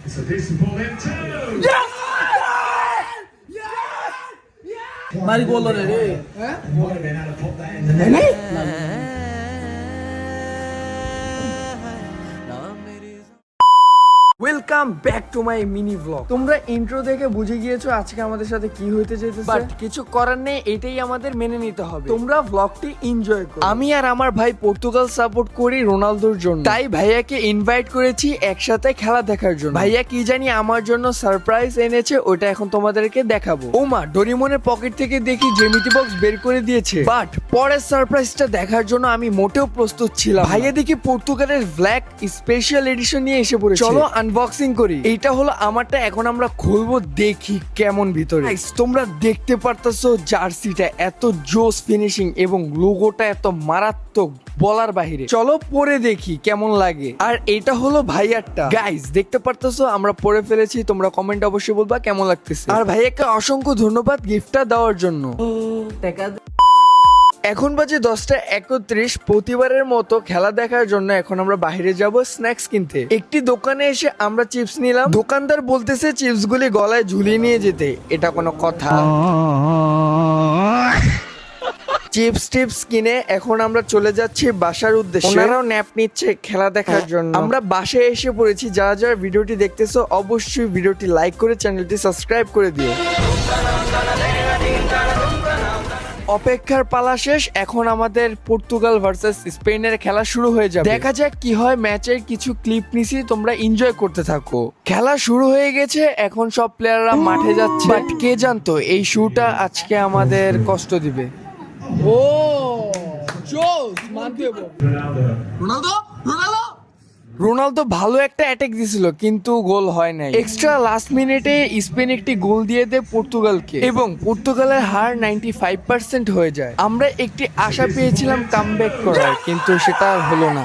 It's a decent ball in too. Mari gol রে রে Might have been able to put that in the net. Welcome back to my mini blog. তোমরা intro দেখে বুঝে গিয়েছো আজকে আমাদের সাথে কি হইতে চাইতেছে, বাট কিছু করার নেই, এটাই আমাদের মেনে নিতে হবে। তোমরা ব্লগটি এনজয় করো। আমি আর আমার ভাই পর্তুগাল সাপোর্ট করি রোনালদোর জন্য, তাই ভাইয়াকে ইনভাইট করেছি একসাথে খেলা দেখার জন্য। ভাইয়া কি জানি আমার জন্য সারপ্রাইজ এনেছে, ওটা এখন তোমাদেরকে দেখাবো। ওমা, ডোরিমনের পকেট থেকে দেখি জ্যামিতি বক্স বের করে দিয়েছে, বাট পরের সারপ্রাইজটা দেখার জন্য আমি মোটেও প্রস্তুত ছিলাম। ভাইয়া দেখি পর্তুগালের ব্ল্যাক স্পেশাল এডিশন নিয়ে এসে পড়েছে। চলো আনবক্সিং করি। এইটা হলো আমারটা, এখন আমরা খুলবো, দেখি কেমন ভিতরে। তোমরা দেখতে পারতেছো জার্সিটা এত জোস ফিনিশিং এবং লোগোটা এত মারাত্মক, বলার বাহিরে। চলো পরে দেখি কেমন লাগে। আর এটা হলো ভাইয়ারটা। গাইস দেখতে পারতেছো আমরা পরে ফেলেছি, তোমরা কমেন্ট অবশ্যই বলবা কেমন লাগতেছে। আর ভাইয়াকে অসংখ্য ধন্যবাদ গিফটটা দেওয়ার জন্য। এখন বাজে 10:31। প্রতিবারের মতো খেলা দেখার জন্য এখন আমরা বাইরে যাব স্ন্যাক্স কিনতে। একটি দোকানে এসে আমরা চিপস নিলাম। দোকানদার বলতেছে চিপস গুলি গলায় ঝুলিয়ে নিয়ে যেতে, এটা কোনো কথা? চিপস টিপস কিনে এখন আমরা চলে যাচ্ছি বাসার উদ্দেশ্যে। ওনারাও ন্যাপ নিচ্ছে খেলা দেখার জন্য। আমরা বাসায় এসে পড়েছি। যারা যারা ভিডিওটি দেখতেছো অবশ্যই ভিডিওটি লাইক করে চ্যানেলটি সাবস্ক্রাইব করে দিও। অপেক্ষার পালা শেষ, এখন আমাদের পর্তুগাল ভার্সেস স্পেনের খেলা শুরু হয়ে যাবে। দেখা যাক কি হয়। ম্যাচের কিছু ক্লিপ নিছি, তোমরা এনজয় করতে থাকো। খেলা শুরু হয়ে গেছে, এখন সব প্লেয়াররা মাঠে যাচ্ছে, বাট কে জানতো এই শুটা আজকে আমাদের কষ্ট দিবে। ও জোস মানতে হবে। রোনালদো ভালো একটা অ্যাটাক দিছিল কিন্তু গোল হয় নাই। এক্সট্রা লাস্ট মিনিটে স্পেন একটি গোল দিয়ে দেয় পর্তুগালকে এবং পর্তুগালের হার 95% হয়ে যায়। আমরা একটি আশা পেয়েছিলাম কামব্যাক করার, কিন্তু সেটা আর হলো না।